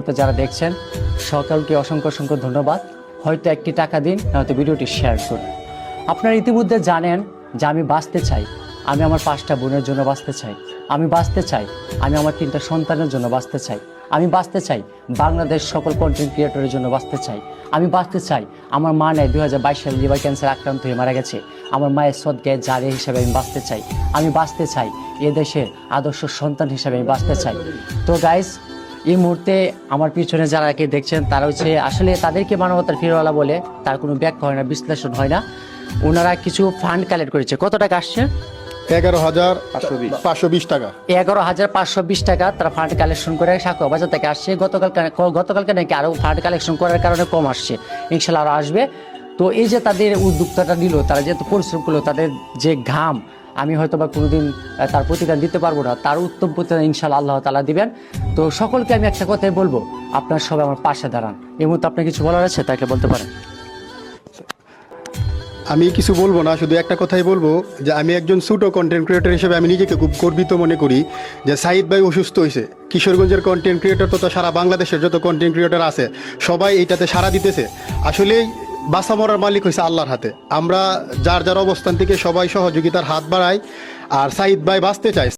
তো যারা দেখছেন সকলকে অসংখ্য অসংখ্য ধন্যবাদ। হয়তো একটি টাকা দিন, নয়তো ভিডিওটি শেয়ার করুন। আপনারা ইতিমধ্যে জানেন যে আমি বাঁচতে চাই, আমি আমার 5টা বোনের জন্য বাঁচতে চাই, আমি বাঁচতে চাই, আমি আমার 3টা সন্তানের জন্য বাঁচতে চাই, আমি বাঁচতে চাই বাংলাদেশ সকল কন্টেন্ট ক্রিয়েটরের জন্য বাঁচতে চাই, আমি বাঁচতে চাই। আমার মা নেয় 2022 সালে লিভার ক্যান্সার আক্রান্ত হয়ে মারা গেছে, আমার মায়ের সদগায়ে জারিয়া হিসেবে আমি বাঁচতে চাই, আমি বাঁচতে চাই এ দেশের আদর্শ সন্তান হিসেবে আমি বাঁচতে চাই। তো গাইস, এই মুহূর্তে আমার পিছনে যারা দেখছেন তারা হচ্ছে আসলে তাদেরকে মানবতার ফিরওয়ালা বলে, তার কোনো ব্যাখ্যা হয় না, বিশ্লেষণ হয় না। ওনারা কিছু ফান্ড কালেক্ট করেছে। কত টাকা আসছে? 11,520 টাকা। 11,520 টাকা তারা ফান্ড কালেকশন করে সাকুয়া বাজার থেকে আসছে। গতকালকে নাকি আরও ফান্ড কালেকশন করার কারণে কম আসছে, ইনশাল্লাহ আরও আসবে। তো এই যে তাদের উদ্যোক্তাটা নিল, তারা যেহেতু পরিশ্রম করলো, তাদের যে ঘাম, আমি হয়তো বা কোনোদিন তার প্রতিদান দিতে পারবো না, তার উত্তম প্রতিদান ইনশাল্লাহ আল্লাহ তাআলা দিবেন। তো সকলকে আমি একটা কথাই বলবো, আপনার সবাই আমার পাশে দাঁড়ান। এই মুহূর্তে আপনার কিছু বলার আছে তাকে বলতে পারেন। আমি কিছু বলবো না, শুধু একটা কথাই বলবো যে আমি একজন ছোট কন্টেন্ট ক্রিয়েটর হিসেবে আমি নিজেকে খুব গর্বিত মনে করি যে সাইদ ভাই অসুস্থ হয়েছে। কিশোরগঞ্জের কন্টেন্ট ক্রিয়েটর তো সারা বাংলাদেশের যত কন্টেন্ট ক্রিয়েটর আছে সবাই এইটাতে সাড়া দিতেছে। আসলেই বাঁচা মরার মালিক হয়েছে আল্লাহর হাতে। আমরা যার যার অবস্থান থেকে সবাই সহযোগিতার হাত বাড়াই। আর সাইদ ভাই বাঁচতে চায়,